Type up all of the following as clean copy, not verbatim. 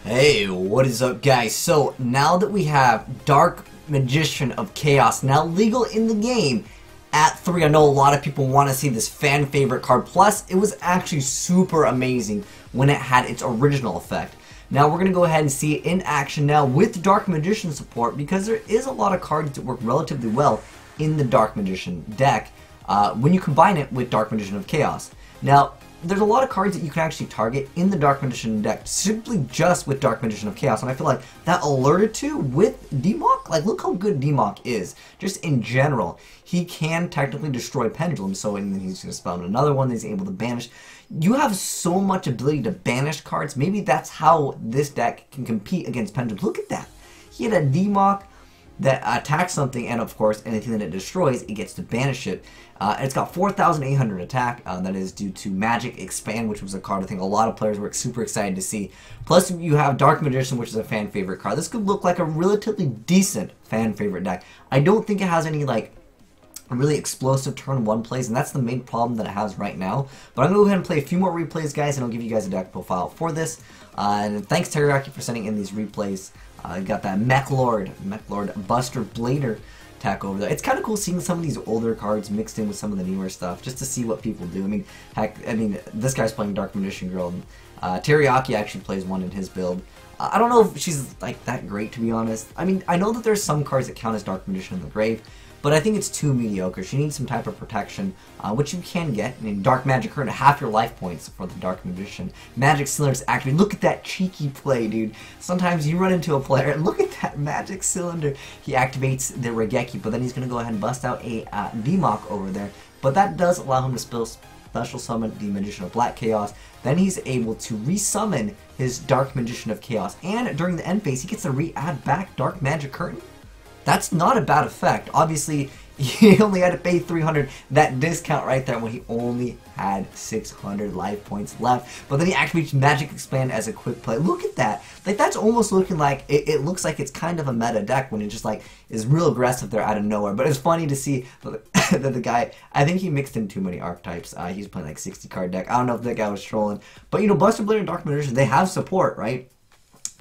Hey, what is up, guys? So now that we have Dark Magician of Chaos now legal in the game at 3, I know a lot of people want to see this fan favorite card. Plus, it was actually super amazing when it had its original effect. Now we're going to go ahead and see it in action now with Dark Magician support, because there is a lot of cards that work relatively well in the Dark Magician deck when you combine it with Dark Magician of Chaos. Now, there's a lot of cards that you can actually target in the Dark Magician deck simply just with Dark Magician of Chaos, and I feel like that alerted to with DMOC, like look how good DMOC is. Just in general, he can technically destroy Pendulum, so and then he's going to spell another one that he's able to banish. You have so much ability to banish cards, maybe that's how this deck can compete against Pendulum. Look at that. He had a DMOC that attacks something, and of course anything that it destroys, it gets to banish it. It's got 4,800 attack, that is due to Magic Expand, which was a card I think a lot of players were super excited to see. Plus you have Dark Magician, which is a fan favorite card. This could look like a relatively decent fan favorite deck. I don't think it has any like really explosive turn 1 plays, and that's the main problem that it has right now. But I'm going to go ahead and play a few more replays, guys, and I'll give you guys a deck profile for this. And thanks Teriyaki for sending in these replays. Got that Mech Lord Buster Blader attack over there. It's kind of cool seeing some of these older cards mixed in with some of the newer stuff, just to see what people do. I mean, heck, this guy's playing Dark Magician Girl. And, Teriyaki actually plays one in his build. I don't know if she's like that great, to be honest. I mean, I know that there's some cards that count as Dark Magician in the grave, but I think it's too mediocre. She needs some type of protection, which you can get. I mean, Dark Magic Current, half your life points for the Dark Magician. Magic Cylinder's activate. Look at that cheeky play, dude. Sometimes you run into a player, and look at that Magic Cylinder. He activates the Regeki, but then he's going to go ahead and bust out a DMOC over there. But that does allow him to special summon the Magician of Black Chaos. Then he's able to resummon his Dark Magician of Chaos. And during the end phase, he gets to re-add back Dark Magic Curtain. That's not a bad effect. Obviously, he only had to pay 300. That discount right there when he only had 600 life points left. But then he activates Magic Expand as a quick play. Look at that. Like, that's almost looking like, it looks like it's kind of a meta deck when it just like is real aggressive there out of nowhere. But it's funny to see that the guy, I think he mixed in too many archetypes. He's playing like 60 card deck. I don't know if that guy was trolling. But you know, Buster Blader and Dark Magician, they have support, right?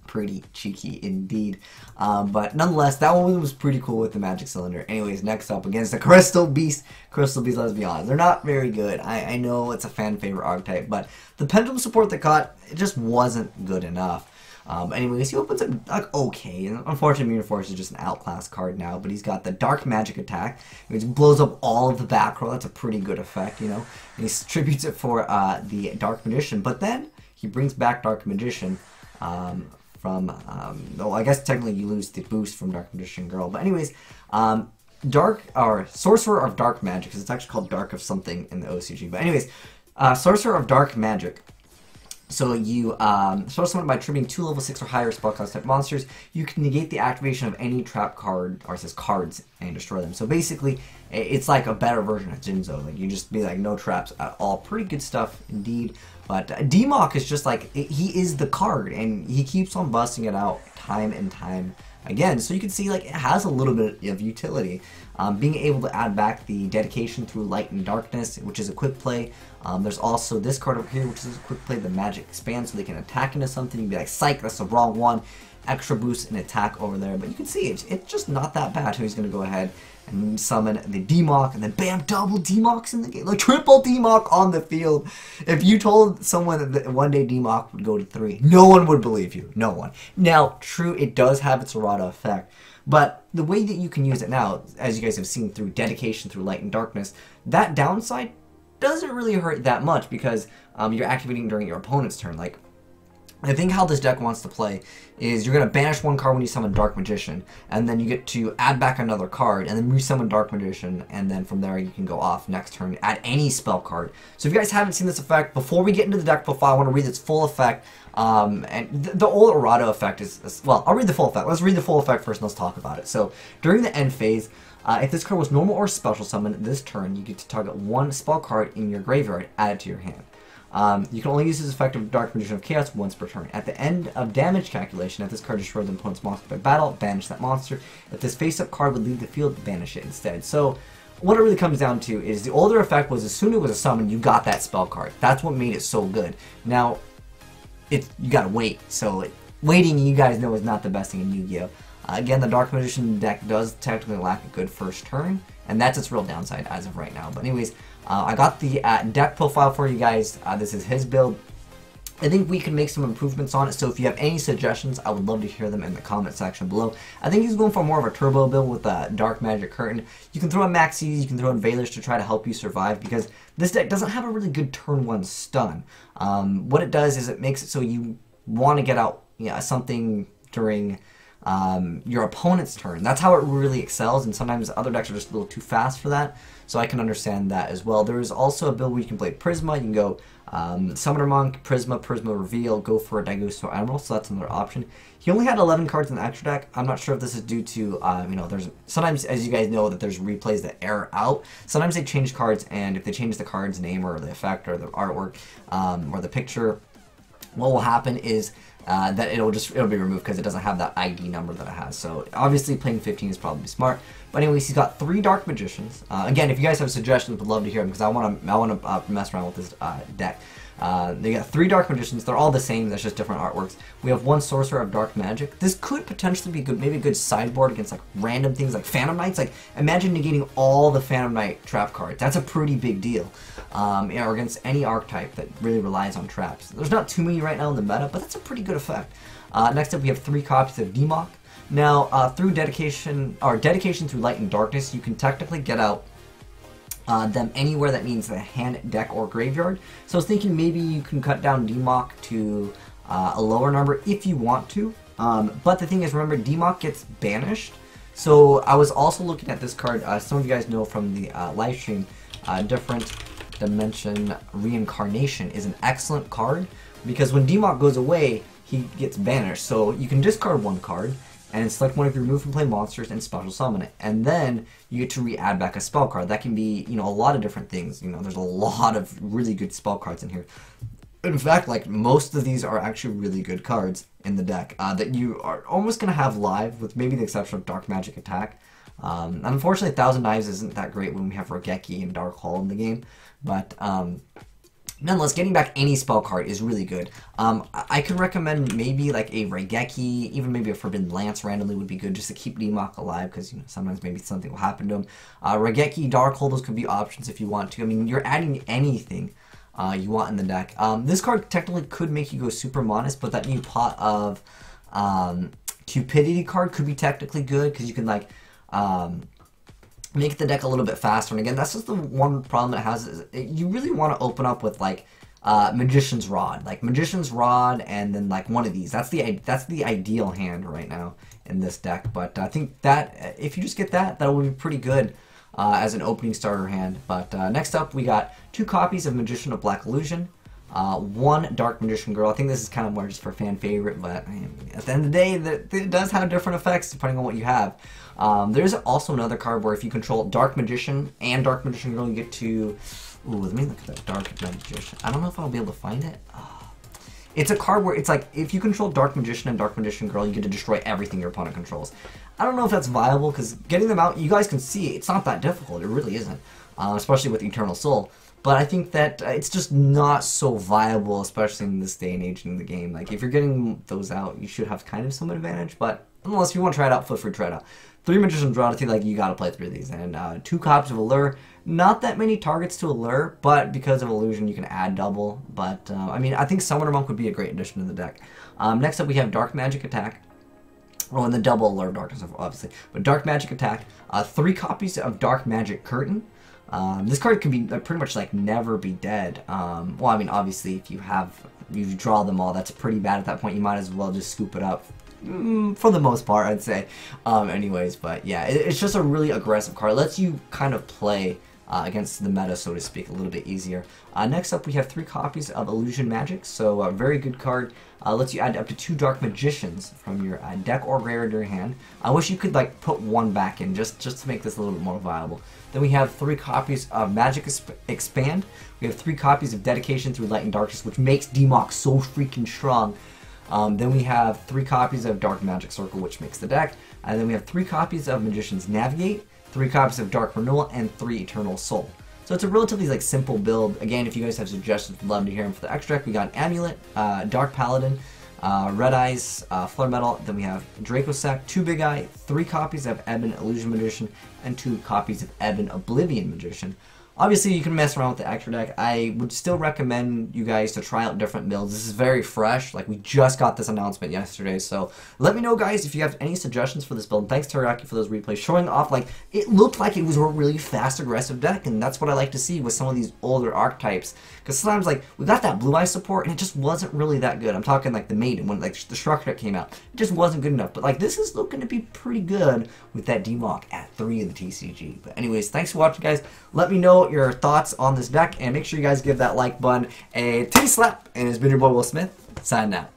Pretty cheeky indeed. But nonetheless, that one was pretty cool with the Magic Cylinder. Anyways, next up against the Crystal Beast. Crystal Beast, let's be honest, they're not very good. I know it's a fan favorite archetype, but the Pendulum support that got, it just wasn't good enough. Anyways, he opens up like okay. And unfortunately, Mirror Force is just an outclass card now, but he's got the Dark Magic attack, which blows up all of the back row. That's a pretty good effect, you know. And he tributes it for the Dark Magician, but then he brings back Dark Magician. Well, I guess technically you lose the boost from Dark Magician Girl. But anyways, Sorcerer of Dark Magic, because it's actually called Dark of something in the OCG. But anyways, Sorcerer of Dark Magic. So you source summon by tributing 2 level 6 or higher spellcast type monsters. You can negate the activation of any trap card, or it says cards, and destroy them. So basically, it's like a better version of Jinzo. Like, you just be like, no traps at all. Pretty good stuff indeed. But DMOC is just like, he is the card, and he keeps on busting it out time and time again. So you can see, like, it has a little bit of utility. Being able to add back the Dedication through Light and Darkness, which is a quick play. There's also this card over here, which is a quick play, the Magic Expand, so they can attack into something. You can be like, psych, that's the wrong one. Extra boost and attack over there. But you can see, it's just not that bad. So he's going to go ahead and summon the DMOC, and then bam, double DMOCs in the game. Like, triple DMOC on the field. If you told someone that one day DMOC would go to 3, no one would believe you. No one. Now, true, it does have its errata effect. But the way that you can use it now, as you guys have seen through Dedication, through Light and Darkness, that downside doesn't really hurt that much because you're activating during your opponent's turn. Like, I think how this deck wants to play is you're going to banish one card when you summon Dark Magician, and then you get to add back another card, and then resummon Dark Magician, and then from there you can go off next turn, add any spell card. So if you guys haven't seen this effect, before we get into the deck profile, I want to read its full effect. And the old errata effect is, well, I'll read the full effect. Let's read the full effect first and let's talk about it. So, during the end phase, if this card was normal or special summon this turn, you get to target one spell card in your graveyard, add it to your hand. You can only use this effect of Dark Magician of Chaos once per turn. At the end of damage calculation, if this card destroys an opponent's monster by battle, banish that monster. If this face-up card would leave the field, banish it instead. So, what it really comes down to is the older effect was as soon as it was a summon, you got that spell card. That's what made it so good. Now, you gotta wait, so waiting, you guys know, is not the best thing in Yu-Gi-Oh! Again, the Dark Magician deck does technically lack a good first turn, and that's its real downside as of right now. But anyways, I got the deck profile for you guys. This is his build. I think we can make some improvements on it, so if you have any suggestions, I would love to hear them in the comment section below. I think he's going for more of a turbo build with Dark Magic Curtain. You can throw in Maxis, you can throw in Veilers to try to help you survive, because this deck doesn't have a really good turn 1 stun. What it does is it makes it so you want to get out something during your opponent's turn. That's how it really excels, and sometimes other decks are just a little too fast for that, so I can understand that as well. There is also a build where you can play Prisma. You can go Summoner Monk, Prisma, Prisma Reveal, go for a Daigusto Emerald, so that's another option. He only had 11 cards in the extra deck. I'm not sure if this is due to, there's sometimes, as you guys know, that there's replays that air out. Sometimes they change cards, and if they change the card's name or the effect or the artwork or the picture, what will happen is that it'll be removed because it doesn't have that ID number that it has. So obviously playing 15 is probably smart. But anyways, he's got 3 Dark Magicians. Again, if you guys have suggestions, would love to hear them because I want to mess around with this deck. They got 3 Dark Magicians. They're all the same. There's just different artworks. We have 1 Sorcerer of Dark Magic. This could potentially be good, maybe a good sideboard against like random things like Phantom Knights. Like imagine negating all the Phantom Knight trap cards. That's a pretty big deal. Or against any archetype that really relies on traps. There's not too many right now in the meta, but that's a pretty good effect. Next up, we have 3 copies of Demok. Now, through dedication through Light and Darkness, you can technically get out them anywhere that means the hand, deck, or graveyard. So I was thinking maybe you can cut down Demok to a lower number if you want to. But the thing is, remember, Demok gets banished. So I was also looking at this card. Some of you guys know from the live stream, Different Dimension Reincarnation is an excellent card because when Demok goes away, he gets banished. So you can discard 1 card and select one of your remove from play monsters and special summon it, and then you get to re-add back a spell card. That can be, a lot of different things. There's a lot of really good spell cards in here. In fact, like most of these are actually really good cards in the deck that you are almost going to have live, with maybe the exception of Dark Magic Attack. Unfortunately, Thousand Knives isn't that great when we have Regeki and Dark Hall in the game, but nonetheless, getting back any spell card is really good. I could recommend maybe like a Regeki, even maybe a Forbidden Lance randomly would be good just to keep Demok alive, because sometimes maybe something will happen to him. Regeki, Dark Hole, those could be options if you want to. I mean, you're adding anything you want in the deck. This card technically could make you go super modest, but that new Pot of Cupidity card could be technically good because you can like make the deck a little bit faster. And again, that's just the one problem it has, is you really want to open up with like Magician's Rod, and then like one of these. That's the ideal hand right now in this deck. But I think that if you just get that will be pretty good as an opening starter hand. But next up, we got 2 copies of Magician of Black Illusion, 1 Dark Magician Girl. I think this is kind of more just for fan favorite, but at the end of the day, it does have different effects depending on what you have. There's also another card where if you control Dark Magician and Dark Magician Girl, you get to... Ooh, let me look at that Dark Magician. I don't know if I'll be able to find it. It's a card where it's like, if you control Dark Magician and Dark Magician Girl, you get to destroy everything your opponent controls. I don't know if that's viable, because getting them out, you guys can see, it's not that difficult. It really isn't, especially with Eternal Soul. But I think that it's just not so viable, especially in this day and age in the game. Like, if you're getting those out, you should have kind of some advantage, but unless you want to try it out, feel free to try it out. 3 Magician's Rod, I think like you gotta play 3 of these, and 2 copies of Allure. Not that many targets to Allure, but because of Illusion, you can add double. But I mean, I think Summoner Monk would be a great addition to the deck. Next up, we have Dark Magic Attack. Well, and the double Allure Darkness, obviously, but Dark Magic Attack. 3 copies of Dark Magic Curtain. This card can be pretty much like never be dead. Well, I mean, obviously, if you draw them all, that's pretty bad at that point. You might as well just scoop it up. For the most part, I'd say. Anyways, but yeah, it's just a really aggressive card. It lets you kind of play against the meta, so to speak, a little bit easier. Next up, we have 3 copies of Illusion Magic, so a very good card. Lets you add up to 2 Dark Magicians from your deck or graveyard to your hand. I wish you could like put 1 back in just to make this a little bit more viable. Then we have 3 copies of Magic Expand. We have 3 copies of Dedication through Light and Darkness, which makes Demok so freaking strong. Then we have 3 copies of Dark Magic Circle, which makes the deck. And then we have 3 copies of Magician's Navigate, 3 copies of Dark Renewal, and 3 Eternal Soul. So it's a relatively like simple build. Again, if you guys have suggestions, we'd love to hear them for the extra deck. We got an Amulet, Dark Paladin, Red Eyes, Flare Metal. Then we have Draco Sack, 2 Big Eye, 3 copies of Ebon Illusion Magician, and 2 copies of Ebon Oblivion Magician. Obviously, you can mess around with the extra deck. I would still recommend you guys to try out different builds. This is very fresh. Like, we just got this announcement yesterday. So, let me know, guys, if you have any suggestions for this build. And thanks, Teriyaki, for those replays. Showing off, like, it looked like it was a really fast, aggressive deck. And that's what I like to see with some of these older archetypes. Because sometimes, like, we got that Blue Eye support, and it just wasn't really that good. I'm talking, like, the Maiden, when, like, the structure that came out. It just wasn't good enough. But, like, this is looking to be pretty good with that DMOC at 3 in the TCG. But anyways, thanks for watching, guys. Let me know your thoughts on this deck, and make sure you guys give that like button a titty slap. And it's been your boy Will Smith, signing out.